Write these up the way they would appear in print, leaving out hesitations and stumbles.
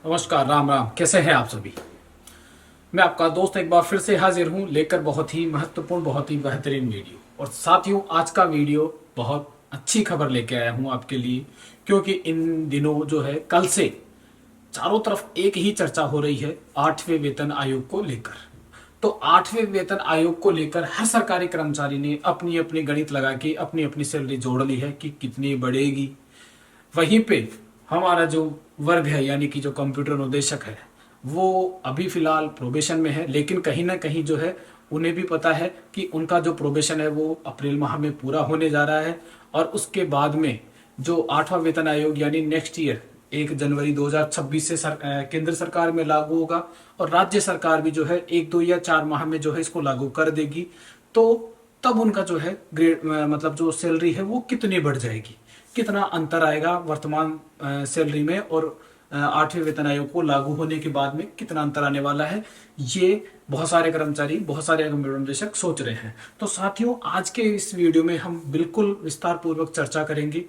नमस्कार, राम राम। कैसे हैं आप सभी। मैं आपका दोस्त एक बार फिर से हाजिर हूं लेकर बहुत ही महत्वपूर्ण, बहुत ही बेहतरीन वीडियो। और साथियों, आज का वीडियो बहुत अच्छी खबर लेके आया हूं आपके लिए, क्योंकि इन दिनों जो है कल से चारों तरफ एक ही चर्चा हो रही है 8वें वेतन आयोग को लेकर। तो 8वें वेतन आयोग को लेकर हर सरकारी कर्मचारी ने अपनी अपनी गणित लगा के अपनी अपनी सैलरी जोड़ ली है कि कितनी बढ़ेगी। वहीं पे हमारा जो वर्ग है, यानी कि जो कंप्यूटर अनुदेशक है, वो अभी फिलहाल प्रोबेशन में है, लेकिन कहीं ना कहीं जो है उन्हें भी पता है कि उनका जो प्रोबेशन है वो अप्रैल माह में पूरा होने जा रहा है। और उसके बाद में जो 8वां वेतन आयोग यानी नेक्स्ट ईयर 1 जनवरी 2026 से केंद्र सरकार में लागू होगा, और राज्य सरकार भी जो है 1, 2 या 4 माह में जो है इसको लागू कर देगी। तो तब उनका जो है ग्रेड मतलब जो सैलरी है वो कितनी बढ़ जाएगी, कितना अंतर आएगा वर्तमान सैलरी में और 8वें वेतन आयोग को लागू होने के बाद में कितना अंतर आने वाला है, ये बहुत सारे कर्मचारी, बहुत सारे कंप्यूटर निदेशक सोच रहे हैं। तो साथियों, आज के इस वीडियो में हम बिल्कुल विस्तार पूर्वक चर्चा करेंगे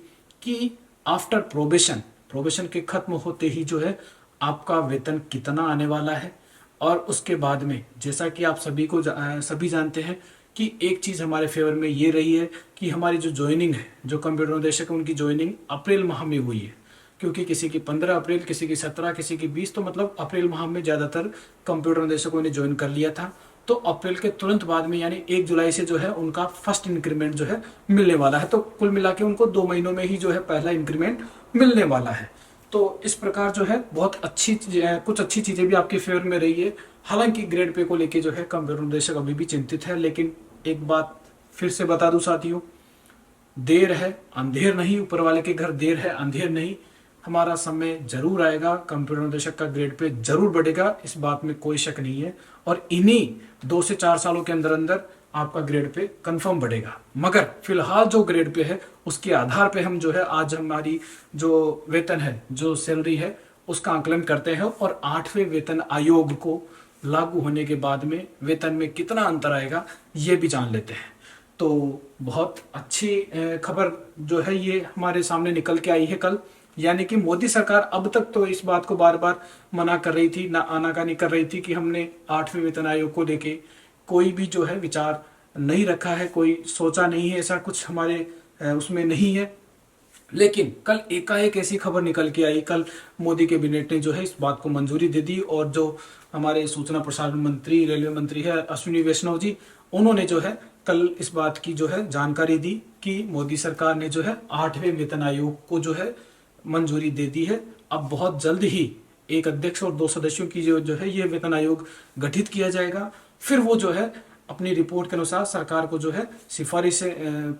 कि आफ्टर प्रोबेशन, प्रोबेशन के खत्म होते ही जो है आपका वेतन कितना आने वाला है। और उसके बाद में जैसा कि आप सभी जानते हैं कि एक चीज हमारे फेवर में ये रही है कि हमारी जो ज्वाइनिंग है, जो कंप्यूटर निदेशक है, उनकी ज्वाइनिंग अप्रैल माह में हुई है। क्योंकि किसी की 15 अप्रैल, किसी की 17, किसी की 20, तो मतलब अप्रैल माह में ज्यादातर कंप्यूटर निदेशकों ने ज्वाइन कर लिया था। तो अप्रैल के तुरंत बाद में यानी 1 जुलाई से जो है उनका फर्स्ट इंक्रीमेंट जो है मिलने वाला है। तो कुल मिला के उनको 2 महीनों में ही जो है पहला इंक्रीमेंट मिलने वाला है। तो इस प्रकार जो है बहुत अच्छी कुछ अच्छी चीजें भी आपके फेवर में रही है। हालांकि ग्रेड पे को लेके जो है कंप्यूटर निदेशक अभी भी चिंतित है, लेकिन एक बात फिर से बता दूं साथियों, देर है अंधेर नहीं, ऊपर वाले के घर देर है अंधेर नहीं। हमारा समय जरूर आएगा, कंप्यूटर निदेशक का ग्रेड पे जरूर बढ़ेगा, इस बात में कोई शक नहीं है। और इन्हीं 2 से 4 सालों के अंदर अंदर आपका ग्रेड पे कंफर्म बढ़ेगा। मगर फिलहाल जो ग्रेड पे है उसके आधार पे हम जो है आज हमारी जो वेतन है, जो सैलरी है, उसका आकलन करते हैं और 8वें वेतन आयोग को लागू होने के बाद में वेतन में कितना अंतर आएगा ये भी जान लेते हैं। तो बहुत अच्छी खबर जो है ये हमारे सामने निकल के आई है कल। यानी कि मोदी सरकार अब तक तो इस बात को बार बार मना कर रही थी, ना आनाकानी कर रही थी कि हमने 8वें वेतन आयोग को लेके कोई भी जो है विचार नहीं रखा है, कोई सोचा नहीं है, ऐसा कुछ हमारे उसमें नहीं है। लेकिन कल एकाएक ऐसी खबर निकल के आई, कल मोदी कैबिनेट ने जो है इस बात को मंजूरी दे दी। और जो हमारे सूचना प्रसारण मंत्री, रेलवे मंत्री है अश्विनी वैष्णव जी, उन्होंने जो है कल इस बात की जो है जानकारी दी कि मोदी सरकार ने जो है 8वें वेतन आयोग को जो है मंजूरी दे दी है। अब बहुत जल्द ही एक अध्यक्ष और 2 सदस्यों की जो है ये वेतन आयोग गठित किया जाएगा। फिर वो जो है अपनी रिपोर्ट के अनुसार सरकार को जो है सिफारिश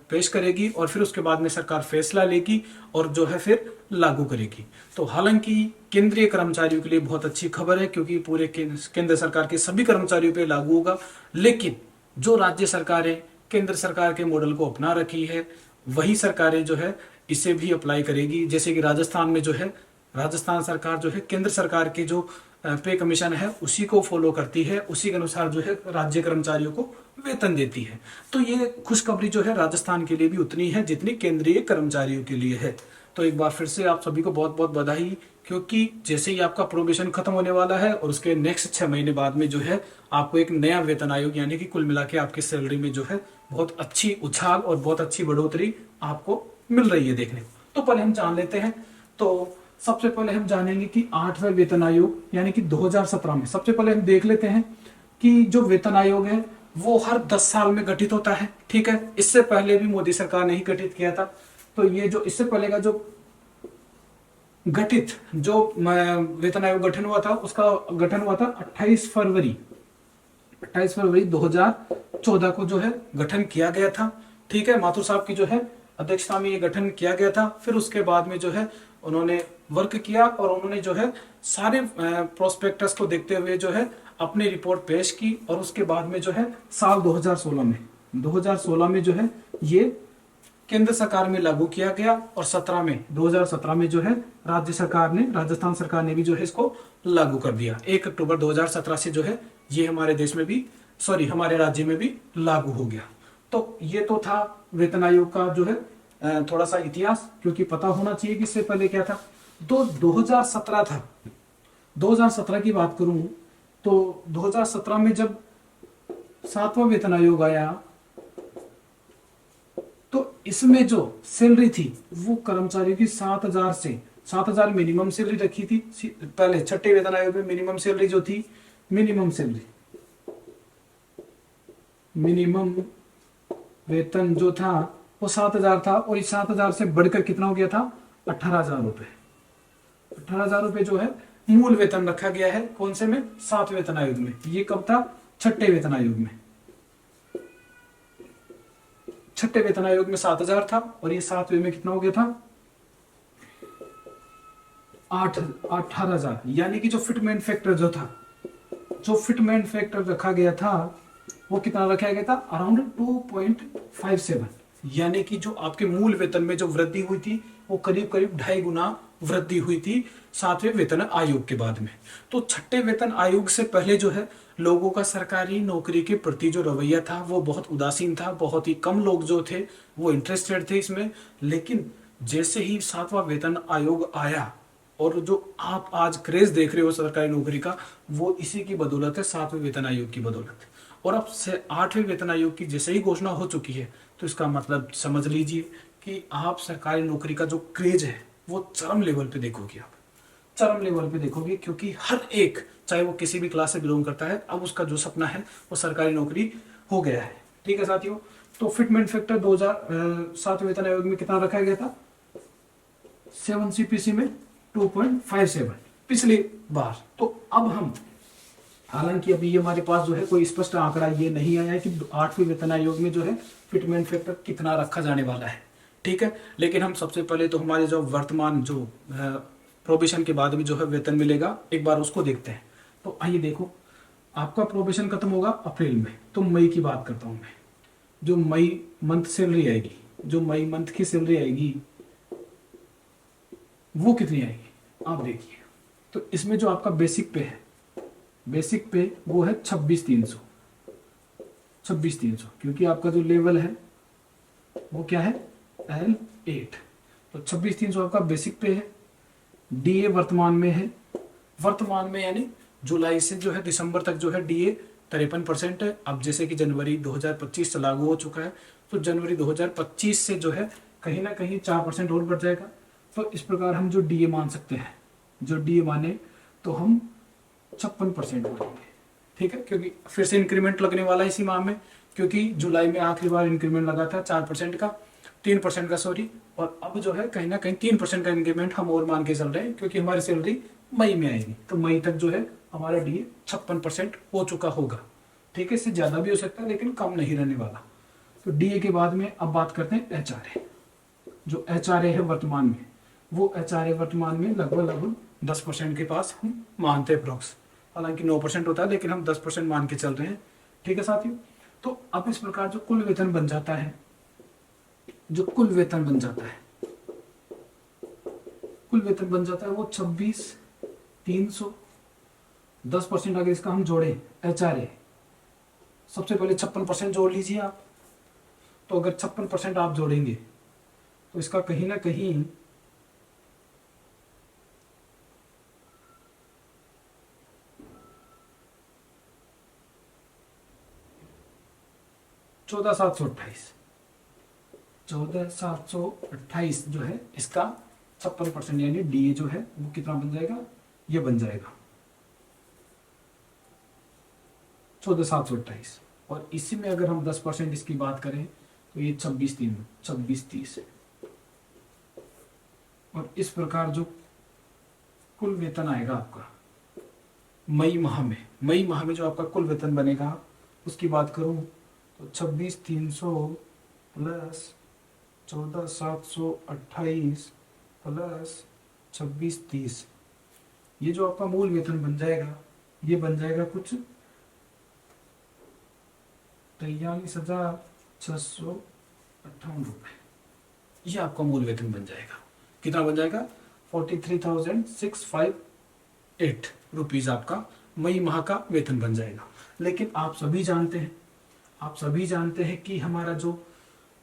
पेश करेगी और फिर उसके बाद में सरकार फैसला लेगी और जो है फिर लागू करेगी। तो हालांकि केंद्रीय कर्मचारियों के लिए बहुत अच्छी खबर है, क्योंकि पूरे केंद्र सरकार के सभी कर्मचारियों पे लागू होगा। लेकिन जो राज्य सरकारें केंद्र सरकार के मॉडल को अपना रखी है, वही सरकारें जो है इसे भी अप्लाई करेगी। जैसे कि राजस्थान में जो है, राजस्थान सरकार जो है केंद्र सरकार के जो पे कमीशन है उसी को फॉलो करती है, उसी के अनुसार जो है राज्य कर्मचारियों को वेतन देती है। तो ये खुशखबरी जो है राजस्थान के लिए भी उतनी है जितनी केंद्रीय कर्मचारियों के लिए है। तो एक बार फिर से आप सभी को बहुत बहुत बधाई, क्योंकि जैसे ही आपका प्रोबेशन खत्म होने वाला है और उसके नेक्स्ट 6 महीने बाद में जो है आपको एक नया वेतन आयोग, यानी कि कुल मिला के आपकी सैलरी में जो है बहुत अच्छी उछाल और बहुत अच्छी बढ़ोतरी आपको मिल रही है देखने को। तो पहले हम जान लेते हैं। तो सबसे पहले हम जानेंगे कि 8वें वेतन आयोग यानी कि 2017 में, सबसे पहले हम देख लेते हैं कि जो वेतन आयोग है वो हर 10 साल में गठित होता है। ठीक है, इससे पहले भी मोदी सरकार ने ही गठित किया था। तो ये जो इससे पहले का जो वेतन आयोग गठन हुआ था, उसका गठन हुआ था 28 फरवरी 2014 को जो है गठन किया गया था। ठीक है, माथुर साहब की जो है अध्यक्षता में ये गठन किया गया था। फिर उसके बाद में जो है उन्होंने वर्क किया और उन्होंने जो है सारे प्रोस्पेक्टस को देखते हुए जो है अपनी रिपोर्ट पेश की। और उसके बाद में जो है साल 2016 में जो है ये केंद्र सरकार में लागू किया गया। और 2017 में जो है राजस्थान सरकार ने भी जो है इसको लागू कर दिया। 1 अक्टूबर 2017 से जो है ये हमारे राज्य में भी लागू हो गया। तो ये तो था वेतन आयोग का जो है थोड़ा सा इतिहास, क्योंकि पता होना चाहिए कि इससे पहले क्या था। तो 2017 था, 2017 की बात करूं तो 2017 में जब 7वां वेतन आयोग आया तो इसमें जो सैलरी थी वो कर्मचारियों की 7,000 मिनिमम सैलरी रखी थी। पहले छठे वेतन आयोग में मिनिमम सैलरी जो थी, मिनिमम वेतन जो था वो 7,000 था, और इस 7,000 से बढ़कर कितना हो गया था, 18,000 रुपए। 18,000 रुपए जो है मूल वेतन रखा गया है। कौन से में? 7वें वेतन आयोग में। ये कब था? छठे वेतन आयोग में। छठे वेतन आयोग में 7,000 था, और ये 7वें में कितना हो गया था? 18,000। यानी कि जो फिटमेंट फैक्टर जो था, जो फिटमेंट फैक्टर रखा गया था वो कितना रखा गया था? अराउंड 2.57। यानी कि जो आपके मूल वेतन में जो वृद्धि हुई थी वो करीब करीब 2.5 गुना वृद्धि हुई थी 7वें वेतन आयोग के बाद में। तो छठे वेतन आयोग से पहले जो है लोगों का सरकारी नौकरी के प्रति जो रवैया था वो बहुत उदासीन था। बहुत ही कम लोग जो थे वो इंटरेस्टेड थे इसमें। लेकिन जैसे ही 7वां वेतन आयोग आया, और जो आप आज क्रेज देख रहे हो सरकारी नौकरी का, वो इसी की बदौलत है, 7वें वेतन आयोग की बदौलत। और अब से 8वें वेतन आयोग की जैसे ही घोषणा हो चुकी है तो इसका मतलब समझ लीजिए कि आप सरकारी नौकरी का जो क्रेज है वो चरम लेवल पे देखोगे। आप चरम लेवल पे देखोगे, क्योंकि हर एक, चाहे वो किसी भी क्लास से बिलोंग करता है, अब उसका जो सपना है वो सरकारी नौकरी हो गया है। ठीक है साथियों, तो फिटमेंट फैक्टर 2007 वेतन आयोग में कितना रखा गया था? 7 CPC में 2.57 पिछली बार। तो अब हम, हालांकि अभी ये हमारे पास जो है कोई स्पष्ट आंकड़ा ये नहीं आया है कि 8वें वेतन आयोग में जो है फिटमेंट फैक्टर कितना रखा जाने वाला है। ठीक है, लेकिन हम सबसे पहले तो हमारे जो वर्तमान जो प्रोबेशन के बाद में जो है वेतन मिलेगा, एक बार उसको देखते हैं। तो आइए देखो, आपका प्रोबेशन खत्म होगा अप्रैल में, तो मई की बात करता हूं मैं। जो मई मंथ सैलरी आएगी, जो मई मंथ की सैलरी आएगी वो कितनी आएगी आप देखिए। तो इसमें जो आपका बेसिक पे है, बेसिक पे वो है 26,300। 26,300 क्योंकि आपका जो लेवल है वो क्या है? L8। तो 26,300 आपका बेसिक पे है। डीए वर्तमान में है, वर्तमान में यानी जुलाई से जो है दिसंबर तक जो है डीए 53% है। अब जैसे कि जनवरी 2025 से लागू हो चुका है, तो जनवरी 2025 से जो है कहीं ना कहीं 4% और बढ़ जाएगा। तो इस प्रकार हम जो डीए मान सकते हैं, जो डीए माने तो हम 56% मानेंगे। ठीक है, क्योंकि फिर से इंक्रीमेंट लगने वाला है इसी माह में, क्योंकि जुलाई में आखिरी बार इंक्रीमेंट लगा था 4% का, 3% का सॉरी। और अब जो है कहीं ना कहीं 3% का इंक्रीमेंट हम और मान के चल रहे हैं, क्योंकि हमारी सैलरी मई में आएगी। तो मई तक जो है हमारा डीए 56% हो चुका होगा। ठीक है, इससे ज्यादा भी हो सकता है लेकिन कम नहीं रहने वाला। तो डीए के बाद में अब बात करते हैं एचआरए। जो एचआरए है वर्तमान में, वो एचआरए वर्तमान में लगभग 10% के पास हम मानते हैं अप्रोक्स। हालांकि 9% होता है लेकिन हम 10% मान के चल रहे हैं। ठीक है साथियों, तो अब इस प्रकार जो कुल वेतन बन जाता है, जो कुल वेतन बन जाता है, कुल वेतन बन जाता है वो 26,300। 10% अगर इसका हम जोड़े एचआरए, सबसे पहले 56% जोड़ लीजिए आप। तो अगर 56% आप जोड़ेंगे तो इसका कहीं ना कहीं 14,728 जो है इसका 56% यानी डीए जो है वो कितना बन जाएगा? ये बन जाएगा 14,728। और इसी में अगर हम 10% इसकी बात करें तो ये 26,30 है। और इस प्रकार जो कुल वेतन आएगा आपका मई माह में जो आपका कुल वेतन बनेगा उसकी बात करूं तो 26,300 प्लस 14,728 प्लस 26,30, ये जो आपका मूल वेतन बन जाएगा ये बन जाएगा कुछ 43,658 रुपए। ये आपका मूल वेतन बन जाएगा। कितना बन जाएगा? 43,658 रुपीज आपका मई माह का वेतन बन जाएगा। लेकिन आप सभी जानते हैं कि हमारा जो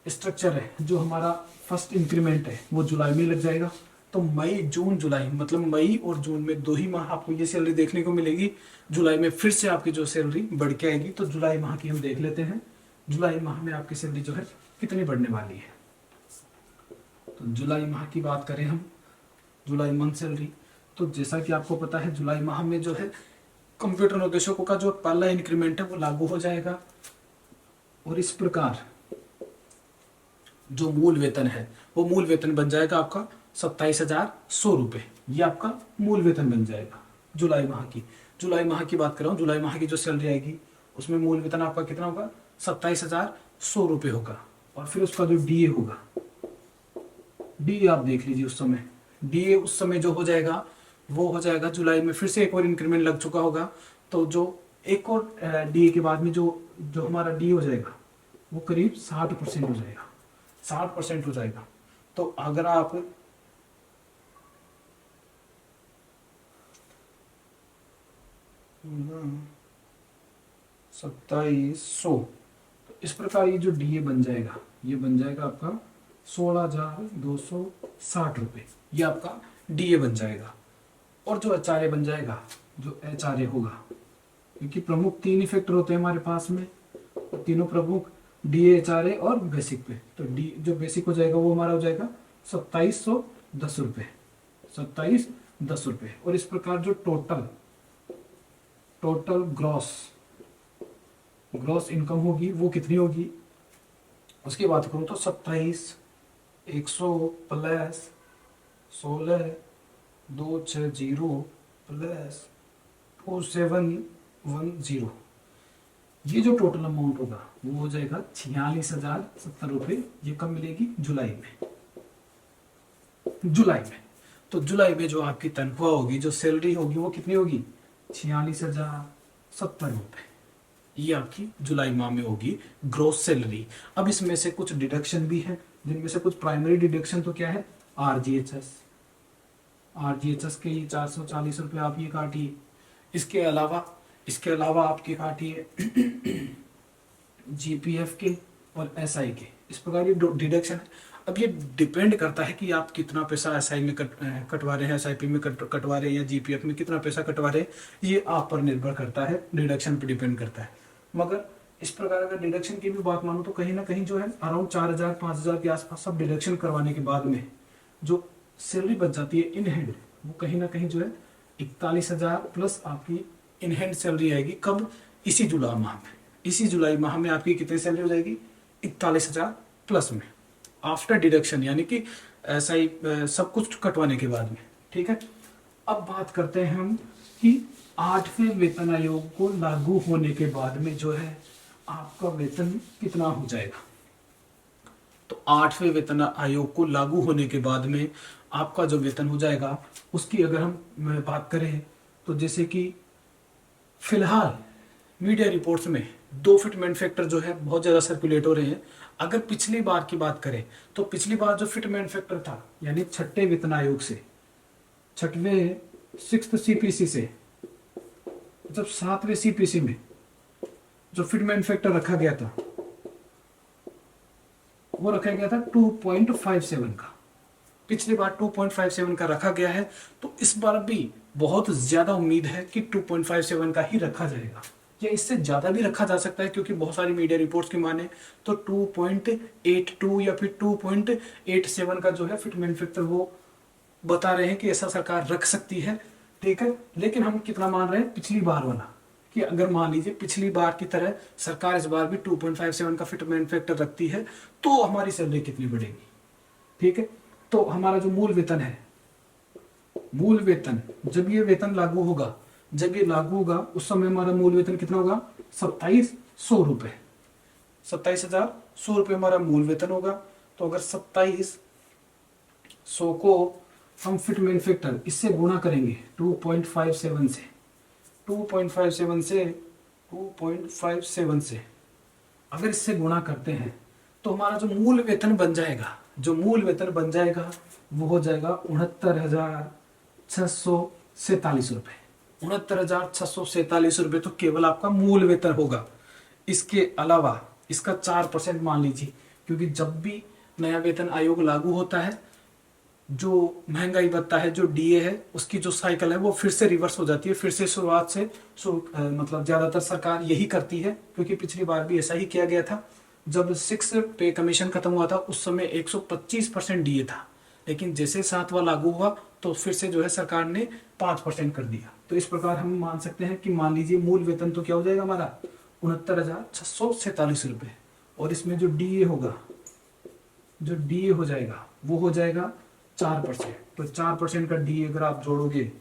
स्ट्रक्चर है, जो हमारा फर्स्ट इंक्रीमेंट है वो जुलाई में लग जाएगा। तो मई जून जुलाई, मतलब मई और जून में 2 ही माह आपको ये सैलरी देखने को मिलेगी। जुलाई में फिर से आपकी जो सैलरी बढ़ के आएगी। तो जुलाई माह की हम देख लेते हैं, जुलाई माह में आपकी सैलरी जो है कितनी बढ़ने वाली है। तो जुलाई माह की बात करें हम, जुलाई मंथ सैलरी, तो जैसा कि आपको पता है जुलाई माह में जो है कंप्यूटर निर्देशकों का जो पहला इंक्रीमेंट है वो लागू हो जाएगा। और इस प्रकार जो मूल वेतन है वो मूल वेतन बन जाएगा आपका 27,100 रुपये। ये आपका मूल वेतन बन जाएगा जुलाई माह की। जुलाई माह की बात कर रहा हूँ, जुलाई माह की जो सैलरी आएगी उसमें मूल वेतन आपका कितना होगा, 27,100 रुपये होगा। और फिर उसका जो डीए होगा, डीए आप देख लीजिए उस समय, डीए उस समय जो हो जाएगा वो हो जाएगा जुलाई में फिर से एक और इंक्रीमेंट लग चुका होगा। तो जो एक और डीए के बाद में जो जो हमारा डी हो जाएगा वो करीब 60% हो जाएगा, 60% हो जाएगा। तो अगर आप 2700, तो इस प्रकार ये जो डीए बन जाएगा ये बन जाएगा आपका 16,260 रुपये। ये आपका डीए बन जाएगा। और जो एचआरए बन जाएगा, जो एचआरए होगा, क्योंकि प्रमुख 3 ही फैक्टर होते हैं हमारे पास में, और तीनों प्रमुख डीए, एचआरए और बेसिक पे। तो डी जो बेसिक हो जाएगा वो हमारा हो जाएगा 2710 रुपये, 2710 रुपये। और इस प्रकार जो टोटल ग्रॉस इनकम होगी वो कितनी होगी, उसकी बात करूँ तो 27,100 प्लस 16,260 प्लस 4710, ये जो टोटल अमाउंट होगा वो हो जाएगा 46,070 रुपये। ये कब मिलेगी, जुलाई में। जुलाई में तो जुलाई में जो आपकी तनख्वाह होगी, जो सैलरी होगी वो कितनी होगी, 46,070 रुपये। ये आपकी जुलाई माह में होगी ग्रोस सैलरी। अब इसमें से कुछ डिडक्शन भी है, जिनमें से कुछ प्राइमरी डिडक्शन तो क्या है, आरजीएचएस के ये 440 रुपये आप ये काटिए। इसके अलावा आपके काटिए जीपीएफ के और एसआई के। इस प्रकार ये डिडक्शन है। अब ये डिपेंड करता है कि आप कितना पैसा एसआई में कटवा रहे हैं, एसआईपी में कटवा रहे हैं, या जीपीएफ में कितना पैसा कटवा रहे हैं, ये आप पर निर्भर करता है, डिडक्शन पर डिपेंड करता है। मगर इस प्रकार अगर डिडक्शन की भी बात मानो तो कहीं ना कहीं जो है अराउंड 4,000-5,000 के आसपास सब डिडक्शन करवाने के बाद में जो सैलरी बच जाती है इन हैंड, वो कहीं ना कहीं जो है 41,000 प्लस आपकी इन हैंड सैलरी आएगी। कब, इसी जुलाई माह में। इसी जुलाई माह में आपकी कितनी सैलरी हो जाएगी, 41,000 प्लस में, आफ्टर डिडक्शन, यानी कि ऐसा ही सब कुछ कटवाने के बाद में। ठीक है, अब बात करते हैं हम कि 8वें वेतन आयोग को लागू होने के बाद में जो है आपका वेतन कितना हो जाएगा। तो 8वें वेतन आयोग को लागू होने के बाद में आपका जो वेतन हो जाएगा उसकी अगर हम बात करें तो जैसे कि फिलहाल मीडिया रिपोर्ट्स में 2 फिटमेंट फैक्टर जो है बहुत ज़्यादा सर्कुलेट हो रहे हैं। अगर पिछली बार की बात करें तो पिछली बार जो फिटमेंट फैक्टर था, यानी 6ठे वेतन आयोग से, 6वें 6th सीपीसी से, जब 7वें सीपीसी में जो फिटमेंट फैक्टर रखा गया था वो रखा गया था 2.57 का। पिछली बार 2.57 का रखा गया है, तो इस बार भी बहुत ज्यादा उम्मीद है कि 2.57 का ही रखा जाएगा, या इससे ज्यादा भी रखा जा सकता है, क्योंकि बहुत सारी मीडिया रिपोर्ट्स की माने तो 2.82 या फिर 2.87 का जो है फिटमेंट फैक्टर वो बता रहे हैं कि ऐसा सरकार रख सकती है। ठीक है, लेकिन हम कितना मान रहे हैं, पिछली बार वाला, कि अगर मान लीजिए पिछली बार की तरह सरकार इस बार भी 2.57 का फिटमेंट फैक्टर रखती है तो हमारी सैलरी कितनी बढ़ेगी। ठीक है, तो हमारा जो मूल वेतन है, मूल वेतन जब ये वेतन लागू होगा, जब ये लागू होगा उस समय हमारा मूल वेतन कितना होगा, 2700 रुपये, 27,100 रुपये हमारा मूल वेतन होगा। तो अगर 2700 को हम फिटमेंट फैक्टर इससे गुणा करेंगे 2.57 से, 2.57 से अगर इससे गुणा करते हैं तो हमारा जो मूल वेतन बन जाएगा, जो मूल वेतन बन जाएगा वो हो जाएगा 69,647 रुपये। 69,647 रुपये तो केवल आपका मूल वेतन होगा। इसके अलावा इसका 4% मान लीजिए, क्योंकि जब भी नया वेतन आयोग लागू होता है जो महंगाई भत्ता है, जो डीए है, उसकी जो साइकिल है वो फिर से रिवर्स हो जाती है, फिर से शुरुआत से मतलब ज्यादातर सरकार यही करती है, क्योंकि पिछली बार भी ऐसा ही किया गया था। जब 6 पे कमीशन खत्म हुआ था उस समय 125% डीए था, लेकिन जैसे 7वां लागू हुआ तो फिर से जो है सरकार ने 5% कर दिया। तो इस प्रकार हम मान सकते हैं कि मान लीजिए मूल वेतन तो क्या हो जाएगा हमारा 69,647 रुपये, और इसमें जो डीए होगा, जो डीए हो जाएगा वो हो जाएगा 4%। तो 4% का डीए अगर आप जोड़ोगे,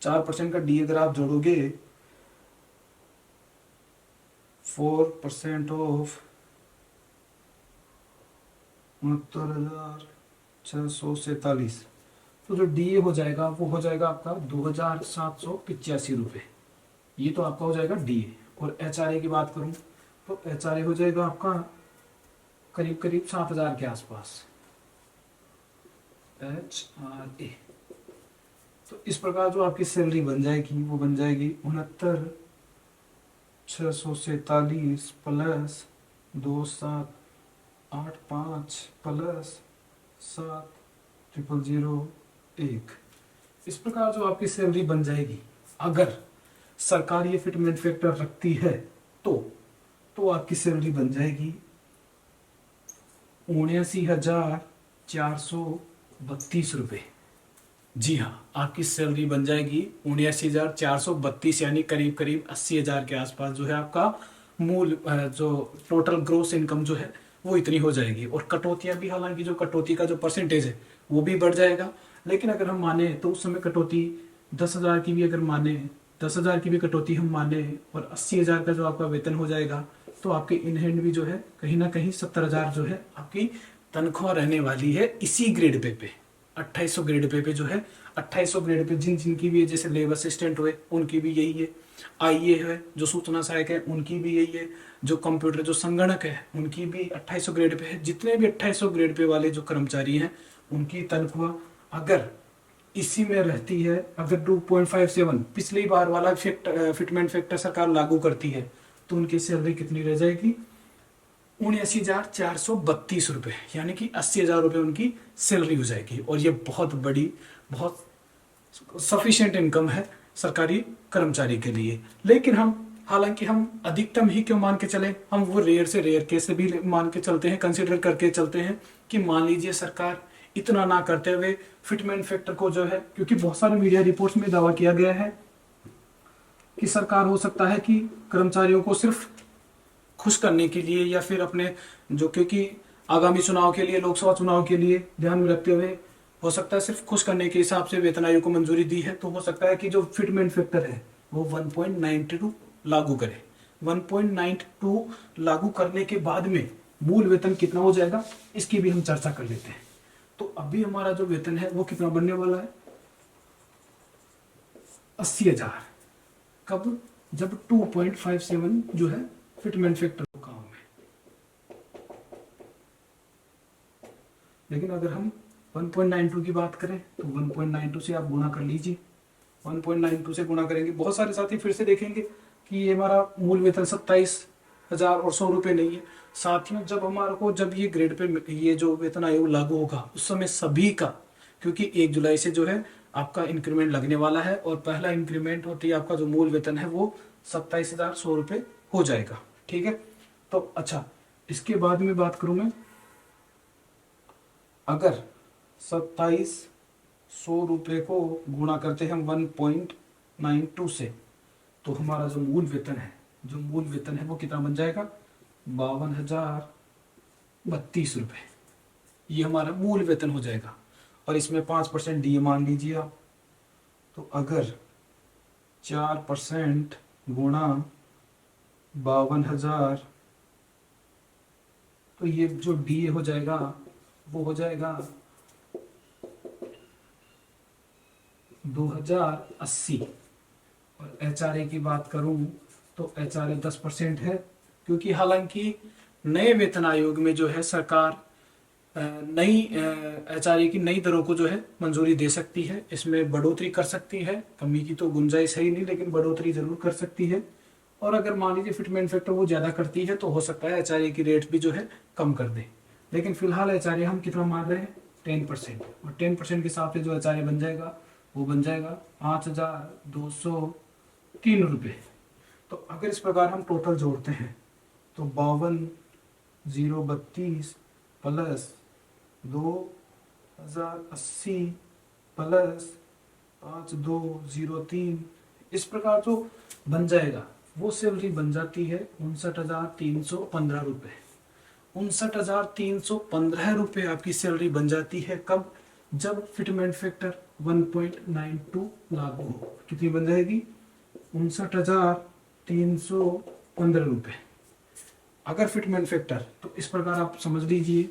4% का डीए अगर आप जोड़ोगे, 4% ऑफ 69,647, तो जो डीए हो जाएगा वो हो जाएगा आपका 2,785 रुपये। ये तो आपका हो जाएगा डीए। और एचआरए की बात करूं तो एचआरए हो जाएगा आपका करीब करीब 7,000 के आसपास, एचआरए। तो इस प्रकार जो आपकी सैलरी बन जाएगी वो बन जाएगी 69,647 प्लस 2,785 प्लस 7,001। इस प्रकार जो आपकी सैलरी बन जाएगी, अगर सरकार ये फिटमेंट फैक्टर रखती है तो आपकी सैलरी बन जाएगी 79,432 रुपये। जी हाँ, आपकी सैलरी बन जाएगी 79,432, यानी करीब करीब 80,000 के आसपास जो है आपका मूल जो टोटल ग्रोस इनकम जो है वो इतनी हो जाएगी। और कटौतियां भी, हालांकि जो कटौती का जो परसेंटेज है वो भी बढ़ जाएगा, लेकिन अगर हम माने तो उस समय कटौती 10,000 की भी अगर माने, 10,000 की भी कटौती हम माने और 80,000 का जो आपका वेतन हो जाएगा, तो आपके इन हैंड भी जो है कहीं ना कहीं 70,000 जो है आपकी तनख्वाह रहने वाली है इसी ग्रेड पे 2800 ग्रेड पे जो है 2800 ग्रेड पे जिनकी भी है, जैसे लेबर असिस्टेंट हुए उनकी भी यही है, आईए है जो सूचना सहायक है उनकी भी यही है, जो कंप्यूटर जो संगणक है उनकी भी 2800 ग्रेड पे है। जितने भी 2800 ग्रेड पे वाले जो कर्मचारी हैं उनकी तनख्वाह अगर इसी में रहती है, अगर 2.57 पिछली बार वाला फिटमेंट फैक्टर सरकार लागू करती है, तो उनकी सैलरी कितनी रह जाएगी 79,432 रुपये, यानी कि 80,000 रुपये उनकी सैलरी हो जाएगी। और ये बहुत बड़ी, बहुत सफिशिएंट इनकम है सरकारी कर्मचारी के लिए। लेकिन हम, हालांकि हम अधिकतम ही क्यों मान के चले, हम वो रेयर से रेयर केस भी मान के चलते हैं, कंसिडर करके चलते हैं कि मान लीजिए सरकार इतना ना करते हुए फिटमेंट फैक्टर को जो है, क्योंकि बहुत सारे मीडिया रिपोर्ट्स में दावा किया गया है कि सरकार हो सकता है कि कर्मचारियों को सिर्फ खुश करने के लिए, या फिर अपने जो, क्योंकि आगामी चुनाव के लिए, लोकसभा चुनाव के लिए ध्यान में रखते हुए हो सकता है सिर्फ खुश करने के हिसाब से वेतन आयोग को मंजूरी दी है, तो हो सकता है कि जो फिटमेंट फैक्टर है वो 1.92 लागू करे। 1.92 लागू करने के बाद में मूल वेतन कितना हो जाएगा इसकी भी हम चर्चा कर लेते हैं। तो अभी हमारा जो वेतन है वो कितना बनने वाला है 80,000। कब? जब 2.57 जो है फिटमेंट फैक्टर काम है। लेकिन अगर हम 1.92 की बात करें तो 1.92 से आप गुणा कर लीजिए, 1.92 से गुणा करेंगे, बहुत सारे साथी फिर से देखेंगे कि ये हमारा मूल वेतन 27,000 और 100 रुपये नहीं है। साथियों, जब हमारे को, जब ये ग्रेड पे ये जो वेतन आयोग लागू होगा उस समय सभी का, क्योंकि 1 जुलाई से जो है आपका इंक्रीमेंट लगने वाला है, और पहला इंक्रीमेंट होती है आपका जो मूल वेतन है वो 27,100 रुपये हो जाएगा। ठीक है, तो अच्छा, इसके बाद में बात करूं मैं, अगर 27,100 रुपये को गुणा करते हैं 1.92 से, तो हमारा जो मूल वेतन है, जो मूल वेतन है वो कितना बन जाएगा 52,032 रुपये। ये हमारा मूल वेतन हो जाएगा, और इसमें 5% डीए मान लीजिए आप। तो अगर 4% गुणा 52,000, तो ये जो डीए हो जाएगा वो हो जाएगा 2,080। और एचआरए की बात करूं तो एचआरए 10% है, क्योंकि हालांकि नए वेतन आयोग में जो है सरकार नई एचआरए की नई दरों को जो है मंजूरी दे सकती है, इसमें बढ़ोतरी कर सकती है, कमी की तो गुंजाइश है ही नहीं, लेकिन बढ़ोतरी जरूर कर सकती है। और अगर मान लीजिए फिटमेंट फैक्टर वो ज्यादा करती है तो हो सकता है एचआरए की रेट भी जो है कम कर दे। लेकिन फिलहाल एचआरए हम कितना मान रहे हैं 10%, और 10% के हिसाब से जो एच बन जाएगा वो बन जाएगा 5,203 रुपये। तो अगर इस प्रकार हम टोटल जोड़ते हैं तो 52,032 प्लस 2,080 प्लस 5,203, इस प्रकार जो बन जाएगा वो सैलरी बन जाती है 59,315 रुपये। 59,315 रुपये आपकी सैलरी बन जाती है कब? जब फिटमेंट फैक्टर 1.92 लागू हो। कितनी बन जाएगी? 59,315 रुपये अगर फिटमेंट फैक्टर। तो इस प्रकार आप समझ लीजिए,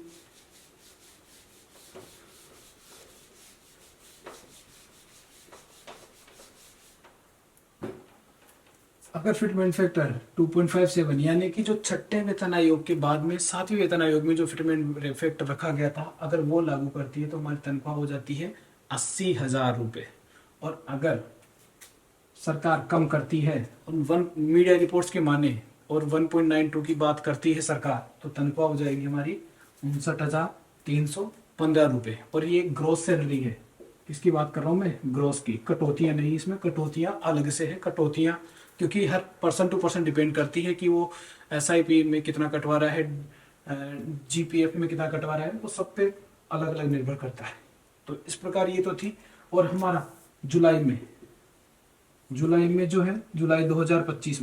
अगर फिटमेंट फैक्टर 2.57 यानी कि जो छठे वेतन आयोग के बाद में 7वें वेतन आयोग में जो फिटमेंट फैक्टर रखा गया था, अगर वो लागू करती है तो हमारी तनख्वाह हो जाती है 80,000 रुपये। और अगर सरकार कम करती है और मीडिया रिपोर्ट्स के माने और 1.92 की बात करती है सरकार, तो तनख्वाह हो जाएगी हमारी 59,315 रुपये। और ये ग्रोस सैलरी है। किसकी बात कर रहा हूँ मैं? ग्रोस की। कटौतियाँ नहीं, इसमें कटौतियाँ अलग से है। कटौतियाँ क्योंकि हर पर्सन टू पर्सन डिपेंड करती है कि वो SIP में कितना कटवा रहा है, GPF में कितना कटवा रहा है, वो सब पे अलग अलग निर्भर करता है। तो इस प्रकार ये तो थी। और हमारा जुलाई में जो है, जुलाई 2025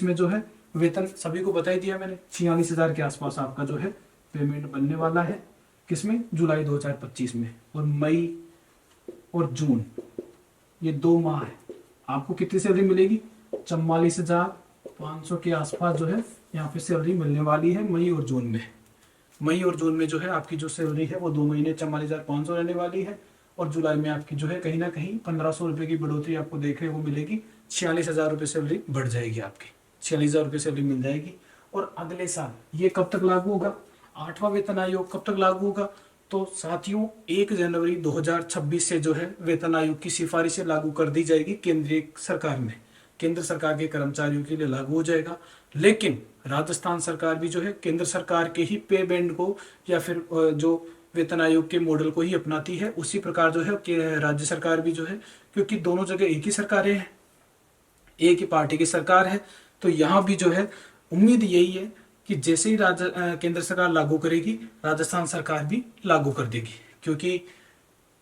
में जो है वेतन सभी को बता ही दिया मैंने, 46,000 के आसपास आपका जो है पेमेंट बनने वाला है। किसमें? जुलाई 2025 में। और मई और जून, ये 2 माह है। आपको कितनी सैलरी मिलेगी? 44,500 के आसपास जो है यहाँ पे सैलरी मिलने वाली है मई और जून में जो है आपकी जो सैलरी है वो 2 महीने 44,500 रहने वाली है। और जुलाई में आपकी जो है कहीं ना कहीं 1,500 रुपये की बढ़ोतरी आपको देखने को मिलेगी। 46,000 रुपये सैलरी बढ़ जाएगी आपकी, 46,000 रुपये सैलरी मिल जाएगी। और अगले साल ये कब तक लागू होगा? 8वां वेतन आयोग कब तक लागू होगा? तो साथियों 1 जनवरी 2026 से जो है वेतन आयोग की सिफारिशें लागू कर दी जाएगी केंद्रीय सरकार में। केंद्र सरकार के कर्मचारियों के लिए लागू हो जाएगा। लेकिन राजस्थान सरकार भी जो है केंद्र सरकार के ही पे बैंड को या फिर जो वेतन आयोग के मॉडल को ही अपनाती है। उसी प्रकार जो है कि राज्य सरकार भी जो है, क्योंकि दोनों जगह एक ही सरकारें हैं, एक ही पार्टी की सरकार है, तो यहाँ भी जो है उम्मीद यही है कि जैसे ही केंद्र सरकार लागू करेगी, राजस्थान सरकार भी लागू कर देगी, क्योंकि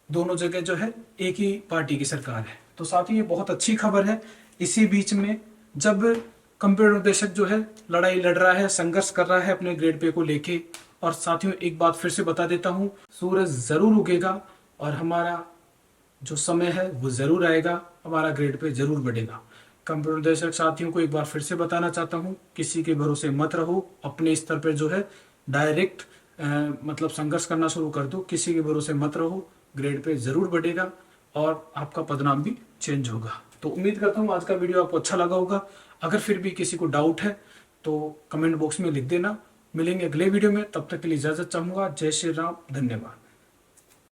दोनों जगह जो है एक ही पार्टी की सरकार है। तो साथ ही ये बहुत अच्छी खबर है। इसी बीच में जब कंप्यूटर निदेशक जो है लड़ाई लड़ रहा है, संघर्ष कर रहा है अपने ग्रेड पे को लेके, और साथियों एक बात फिर से बता देता हूँ, सूरज जरूर उगेगा और हमारा जो समय है वो जरूर आएगा, हमारा ग्रेड पे जरूर बढ़ेगा। कंप्यूटर निदेशक साथियों को एक बार फिर से बताना चाहता हूँ, किसी के भरोसे मत रहो। अपने स्तर पे जो है डायरेक्ट मतलब संघर्ष करना शुरू कर दो। किसी के भरोसे मत रहो, ग्रेड पे जरूर बढ़ेगा और आपका पदनाम भी चेंज होगा। तो उम्मीद करता हूँ आज का वीडियो आपको अच्छा लगा होगा। अगर फिर भी किसी को डाउट है तो कमेंट बॉक्स में लिख देना। मिलेंगे अगले वीडियो में, तब तक के लिए इजाजत चाहूंगा। जय श्री राम, धन्यवाद।